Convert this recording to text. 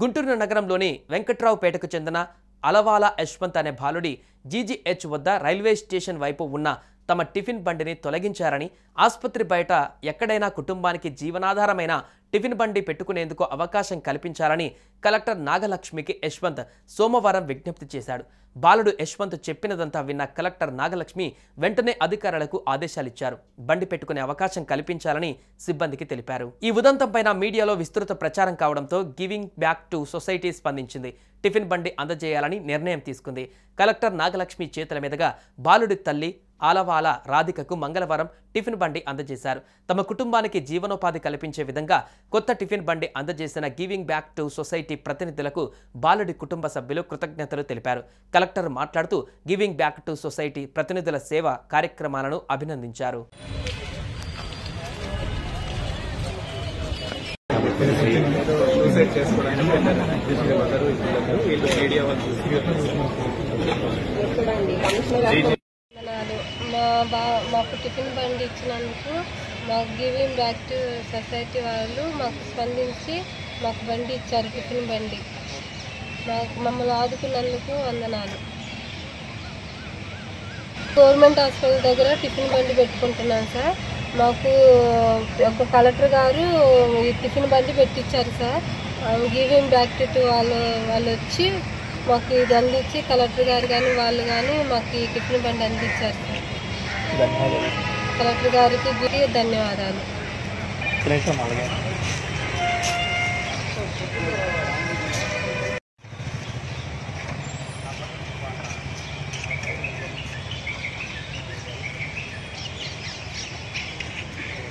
గుంటూరు నగరంలోని వెంకట్రావుపేటకు చెందిన అలవాల యశ్వంత్ అనే బాలుడి జీజీహెచ్ వద్ద రైల్వే స్టేషన్ వైపు ఉన్న తమ టిఫిన్ బండిని తొలగించారని, ఆసుపత్రి బయట ఎక్కడైనా కుటుంబానికి జీవనాధారమైన టిఫిన్ బండి పెట్టుకునేందుకు అవకాశం కల్పించాలని కలెక్టర్ నాగలక్ష్మికి యశ్వంత్ సోమవారం విజ్ఞప్తి చేశాడు. బాలుడు యశ్వంత్ చెప్పినదంతా విన్న కలెక్టర్ నాగలక్ష్మి వెంటనే అధికారులకు ఆదేశాలిచ్చారు. బండి పెట్టుకునే అవకాశం కల్పించాలని సిబ్బందికి తెలిపారు. ఈ ఉదంతంపైన మీడియాలో విస్తృత ప్రచారం కావడంతో గివింగ్ బ్యాక్ టు సొసైటీ స్పందించింది. టిఫిన్ బండి అందజేయాలని నిర్ణయం తీసుకుంది. కలెక్టర్ నాగలక్ష్మి చేతుల మీదుగా బాలుడి తల్లి ఆలవాల రాధికకు మంగళవారం టిఫిన్ బండి అందజేశారు. తమ కుటుంబానికి జీవనోపాధి కల్పించే విధంగా కొత్త టిఫిన్ బండి అందజేసిన గివింగ్ బ్యాక్ టు సొసైటీ ప్రతినిధులకు బాలుడి కుటుంబ సభ్యులు కృతజ్ఞతలు తెలిపారు. కలెక్టర్ మాట్లాడుతూ గివింగ్ బ్యాక్ టు సొసైటీ ప్రతినిధుల సేవ కార్యక్రమాలను అభినందించారు. మాకు టిఫిన్ బండి ఇచ్చినందుకు మాకు గివింగ్ బ్యాక్ టు సొసైటీ వాళ్ళు మాకు స్పందించి మాకు బండి ఇచ్చారు. టిఫిన్ బండి మమ్మల్ని ఆదుకున్నందుకు వందనాలు. గవర్నమెంట్ హాస్పిటల్ దగ్గర టిఫిన్ బండి పెట్టుకుంటున్నాను సార్. మాకు ఒక కలెక్టర్ గారు ఈ టిఫిన్ బండి పెట్టించారు సార్. గివింగ్ బ్యాక్ టు వాళ్ళు వచ్చి మాకు ఇది అందించి కలెక్టర్ గారు కానీ వాళ్ళు కానీ మాకు ఈ టిఫిన్ బండి అందించారు సార్. కలెక్టర్ గారికి ధన్యవాదాలు.